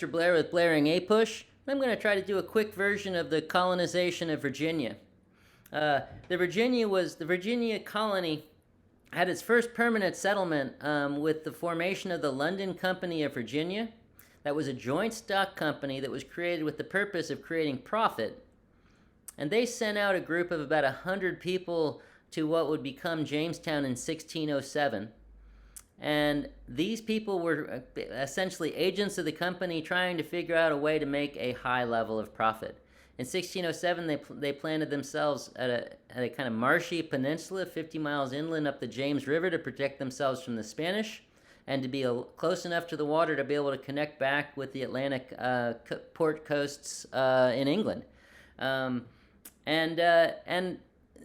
Mr. Blair with Blaring A Push. I'm going to try to do a quick version of the colonization of Virginia. The Virginia colony had its first permanent settlement with the formation of the London Company of Virginia. That was a joint stock company that was created with the purpose of creating profit. And they sent out a group of about 100 people to what would become Jamestown in 1607. And these people were essentially agents of the company trying to figure out a way to make a high level of profit. In 1607, they planted themselves at a kind of marshy peninsula 50 miles inland up the James River to protect themselves from the Spanish and to be close enough to the water to be able to connect back with the Atlantic port coasts in England. And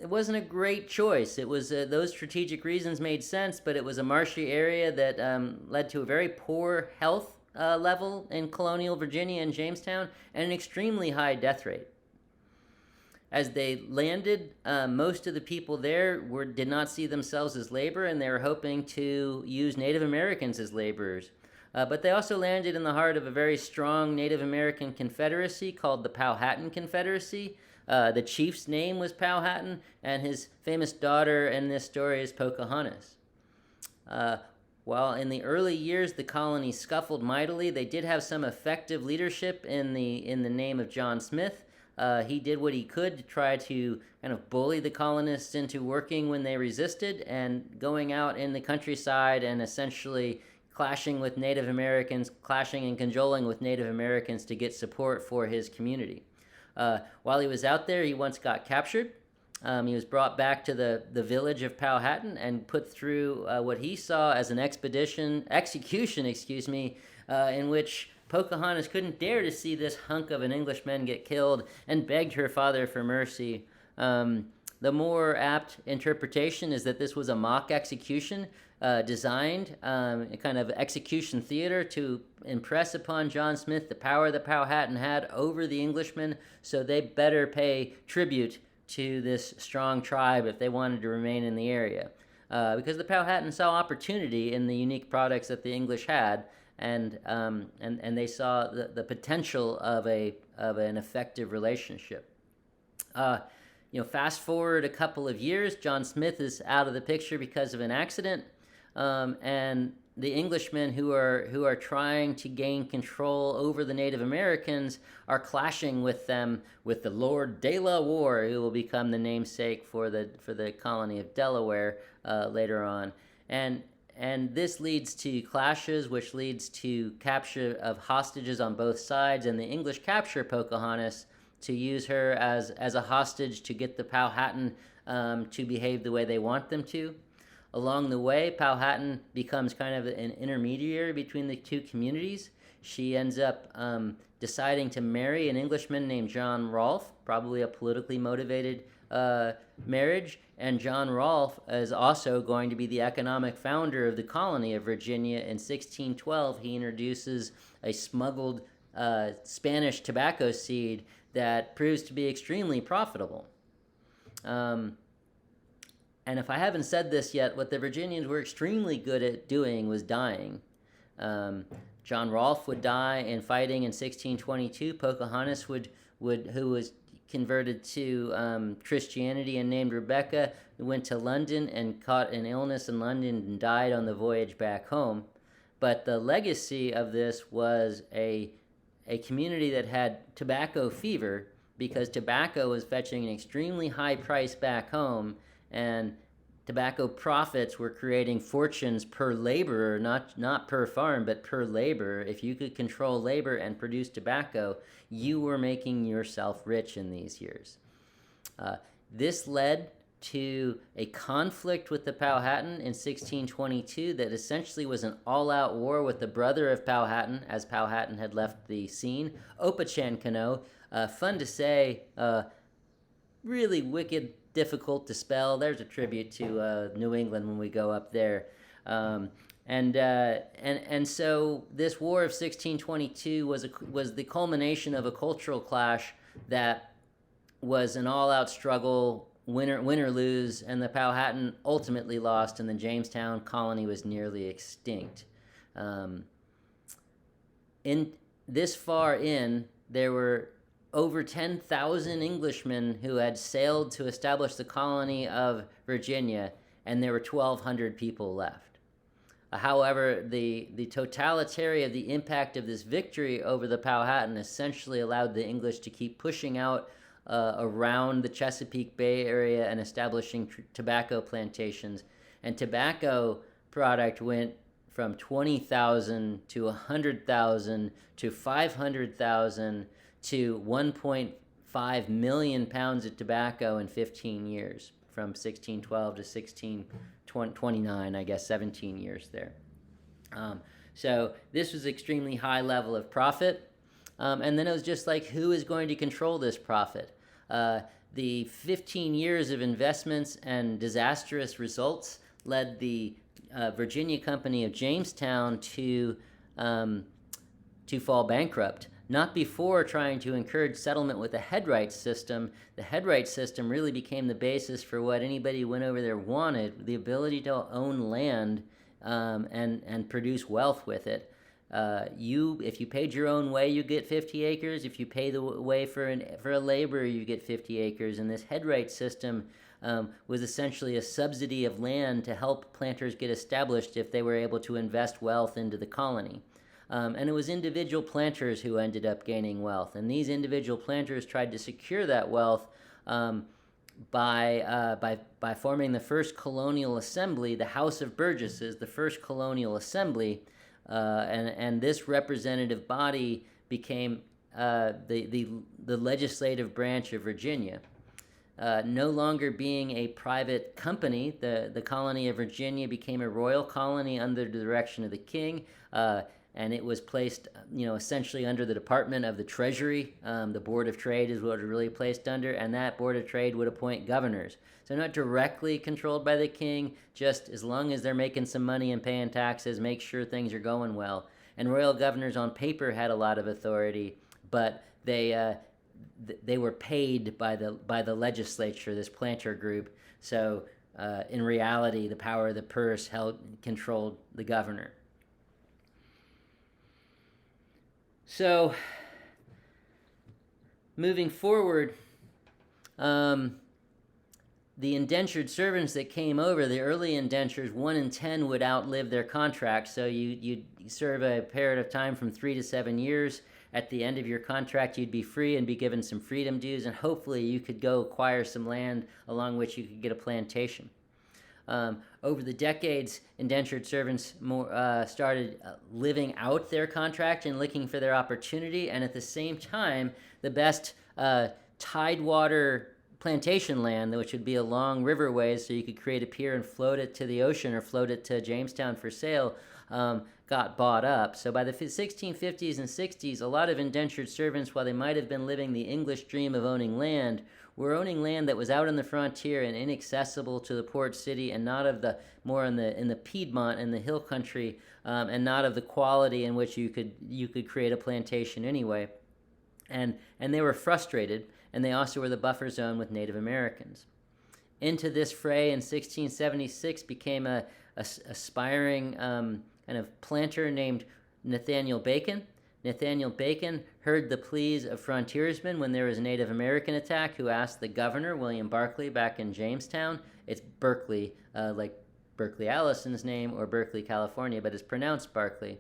it wasn't a great choice. It was those strategic reasons made sense, but it was a marshy area that led to a very poor health level in Colonial Virginia and Jamestown, and an extremely high death rate. As they landed, most of the people there did not see themselves as labor, and they were hoping to use Native Americans as laborers. But they also landed in the heart of a very strong Native American confederacy called the Powhatan Confederacy. The chief's name was Powhatan, and his famous daughter in this story is Pocahontas. While in the early years the colony scuffled mightily, they did have some effective leadership in the name of John Smith. He did what he could to try to kind of bully the colonists into working when they resisted and going out in the countryside and essentially clashing with Native Americans, clashing and cajoling with Native Americans to get support for his community. While he was out there, he once got captured. He was brought back to the village of Powhatan and put through what he saw as an execution, in which Pocahontas couldn't dare to see this hunk of an Englishman get killed and begged her father for mercy. The more apt interpretation is that this was a mock execution designed, a kind of execution theater to impress upon John Smith the power that Powhatan had over the Englishmen, so they better pay tribute to this strong tribe if they wanted to remain in the area. Because the Powhatan saw opportunity in the unique products that the English had, and they saw the potential of an effective relationship. Fast forward a couple of years, John Smith is out of the picture because of an accident, and the Englishmen who are trying to gain control over the Native Americans are clashing with them, with the Lord de la Warr, who will become the namesake for the colony of Delaware later on, and this leads to clashes, which leads to capture of hostages on both sides, and the English capture Pocahontas to use her as a hostage to get the Powhatan to behave the way they want them to. Along the way, Powhatan becomes kind of an intermediary between the two communities. She ends up deciding to marry an Englishman named John Rolfe, probably a politically motivated marriage, and John Rolfe is also going to be the economic founder of the colony of Virginia. In 1612, he introduces a smuggled Spanish tobacco seed that proves to be extremely profitable. And if I haven't said this yet, what the Virginians were extremely good at doing was dying. John Rolfe would die in fighting in 1622. Pocahontas who was converted to Christianity and named Rebecca, went to London and caught an illness in London and died on the voyage back home. But the legacy of this was a community that had tobacco fever, because tobacco was fetching an extremely high price back home, and tobacco profits were creating fortunes per laborer, not per farm, but per labor. If you could control labor and produce tobacco, you were making yourself rich in these years. This led to a conflict with the Powhatan in 1622 that essentially was an all-out war with the brother of Powhatan, as Powhatan had left the scene, Opechancanough. Fun to say, really wicked, difficult to spell. There's a tribute to New England when we go up there. And so this war of 1622 was the culmination of a cultural clash that was an all-out struggle, win or lose, and the Powhatan ultimately lost, and the Jamestown colony was nearly extinct. In this far in, there were over 10,000 Englishmen who had sailed to establish the colony of Virginia, and there were 1,200 people left. However, the totality of the impact of this victory over the Powhatan essentially allowed the English to keep pushing out around the Chesapeake Bay area and establishing tobacco plantations. And tobacco product went from 20,000 to 100,000 to 500,000 to 1.5 million pounds of tobacco in 15 years, from 1612 to 1629, I guess 17 years there. So this was extremely high level of profit. And then it was just like, who is going to control this profit? The 15 years of investments and disastrous results led the Virginia Company of Jamestown to fall bankrupt. Not before trying to encourage settlement with the headright system. The headright system really became the basis for what anybody who went over there wanted: the ability to own land and produce wealth with it. If you paid your own way, you get 50 acres. If you pay the way for a laborer, you get 50 acres. And this headright system was essentially a subsidy of land to help planters get established if they were able to invest wealth into the colony. And it was individual planters who ended up gaining wealth. And these individual planters tried to secure that wealth by forming the first colonial assembly, the House of Burgesses, the first colonial assembly. And this representative body became the legislative branch of Virginia. No longer being a private company, the colony of Virginia became a royal colony under the direction of the king. And it was placed, essentially under the Department of the Treasury. The Board of Trade is what it was really placed under, and that Board of Trade would appoint governors. So not directly controlled by the king, just as long as they're making some money and paying taxes, make sure things are going well. And royal governors on paper had a lot of authority, but they were paid by the legislature, this planter group. So in reality, the power of the purse controlled the governor. So, moving forward, the indentured servants that came over, the early indentures, 1 in 10 would outlive their contract. So you'd serve a period of time from 3 to 7 years. At the end of your contract, you'd be free and be given some freedom dues, and hopefully you could go acquire some land along which you could get a plantation. Over the decades, indentured servants started living out their contract and looking for their opportunity, and at the same time, the best tidewater plantation land, which would be along riverways so you could create a pier and float it to the ocean or float it to Jamestown for sale, got bought up. So by the 1650s and 60s, a lot of indentured servants, while they might have been living the English dream of owning land, were owning land that was out on the frontier and inaccessible to the port city, and not of the more in the Piedmont and the hill country, and not of the quality in which you could create a plantation anyway. And they were frustrated, and they also were the buffer zone with Native Americans. Into this fray in 1676 became a aspiring kind of planter named Nathaniel Bacon. Nathaniel Bacon heard the pleas of frontiersmen when there was a Native American attack, who asked the governor, William Barclay, back in Jamestown. It's Berkeley, like Berkeley Allison's name, or Berkeley, California, but it's pronounced Barclay.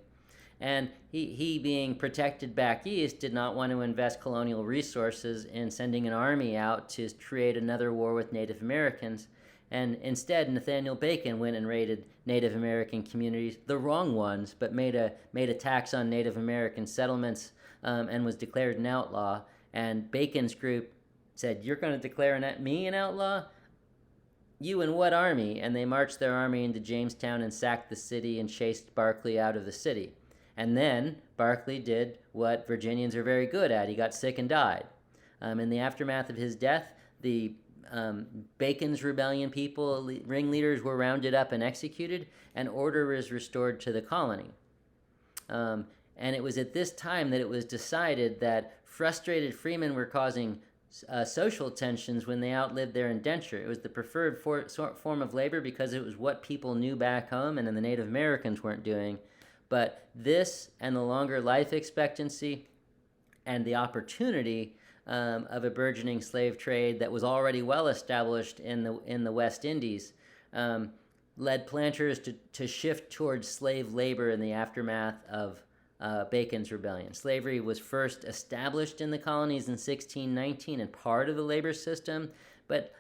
And he being protected back east, did not want to invest colonial resources in sending an army out to create another war with Native Americans. And instead, Nathaniel Bacon went and raided Native American communities, the wrong ones, but made attacks on Native American settlements, and was declared an outlaw. And Bacon's group said, "You're going to declare me an outlaw? You and what army?" And they marched their army into Jamestown and sacked the city and chased Barclay out of the city. And then Barclay did what Virginians are very good at. He got sick and died. In the aftermath of his death, the Bacon's rebellion ringleaders were rounded up and executed, and order was restored to the colony. And it was at this time that it was decided that frustrated freemen were causing social tensions when they outlived their indenture. It was the preferred form of labor because it was what people knew back home and then the Native Americans weren't doing. But this and the longer life expectancy and the opportunity of a burgeoning slave trade that was already well established in the West Indies led planters to shift towards slave labor in the aftermath of Bacon's Rebellion. Slavery was first established in the colonies in 1619 and part of the labor system, but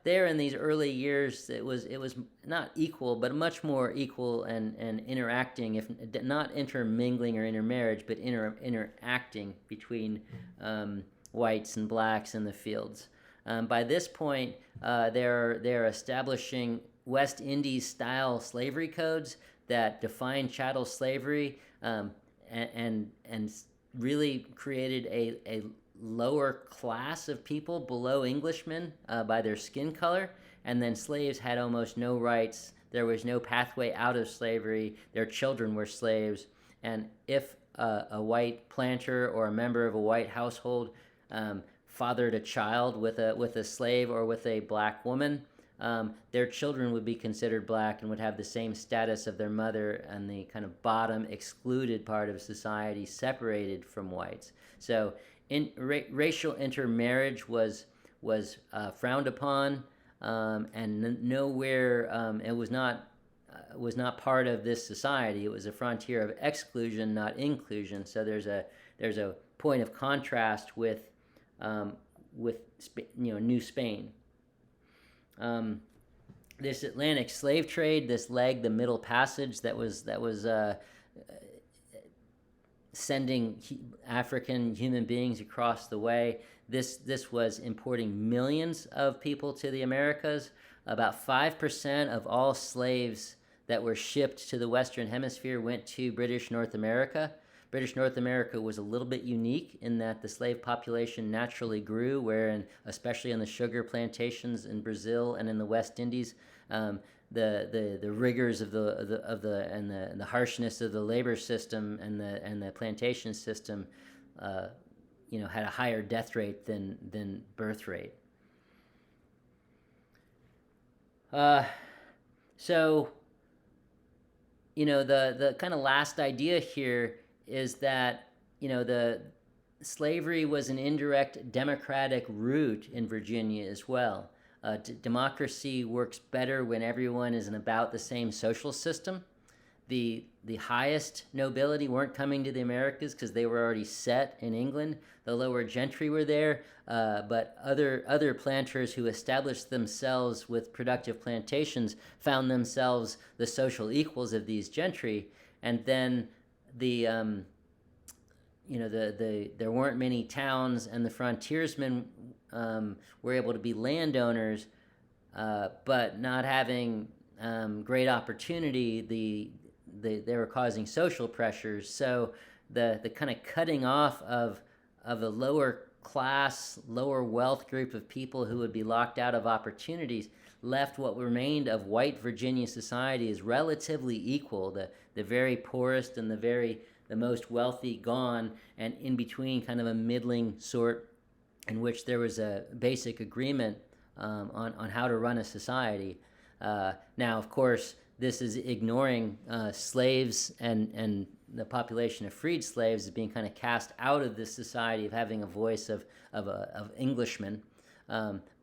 there in these early years, it was not equal, but much more equal and interacting, if not intermingling or intermarriage, but interacting between whites and blacks in the fields. By this point, they're establishing West Indies style slavery codes that define chattel slavery and really created a lower class of people below Englishmen by their skin color, and then slaves had almost no rights. There was no pathway out of slavery. Their children were slaves, and if a white planter or a member of a white household fathered a child with a slave or with a black woman, their children would be considered black and would have the same status of their mother and the kind of bottom excluded part of society separated from whites. So racial intermarriage was frowned upon, and nowhere it was not part of this society. It was a frontier of exclusion, not inclusion. So there's a point of contrast with New Spain. This Atlantic slave trade, this leg, the Middle Passage, that was sending African human beings across the way. This was importing millions of people to the Americas. About 5% of all slaves that were shipped to the Western Hemisphere went to British North America. British North America was a little bit unique in that the slave population naturally grew, especially in the sugar plantations in Brazil and in the West Indies, the rigors of the harshness of the labor system and the plantation system, had a higher death rate than birth rate. So, the kind of last idea here is that, the slavery was an indirect democratic route in Virginia as well. Democracy works better when everyone is in about the same social system. The highest nobility weren't coming to the Americas because they were already set in England. The lower gentry were there, but other planters who established themselves with productive plantations found themselves the social equals of these gentry, and then there weren't many towns, and the frontiersmen were able to be landowners, but not having great opportunity. They were causing social pressures. So the kind of cutting off of a lower class, lower wealth group of people who would be locked out of opportunities left what remained of white Virginia society as relatively equal. The very poorest and the most wealthy gone, and in between kind of a middling sort in which there was a basic agreement on how to run a society. Now, of course, this is ignoring slaves and the population of freed slaves as being kind of cast out of this society of having a voice of Englishmen.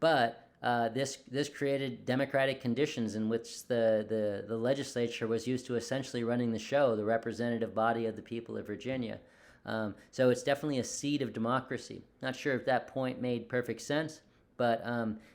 But this created democratic conditions in which the legislature was used to essentially running the show, the representative body of the people of Virginia. So it's definitely a seed of democracy. Not sure if that point made perfect sense, but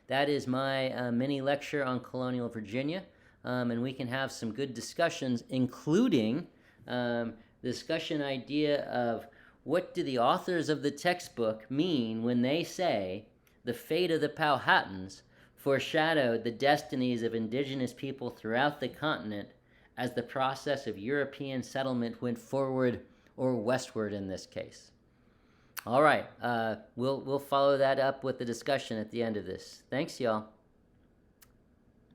that is my mini lecture on colonial Virginia. And we can have some good discussions, including the discussion idea of what do the authors of the textbook mean when they say the fate of the Powhatans foreshadowed the destinies of indigenous people throughout the continent as the process of European settlement went forward, or westward in this case. All right, we'll follow that up with the discussion at the end of this. Thanks, y'all.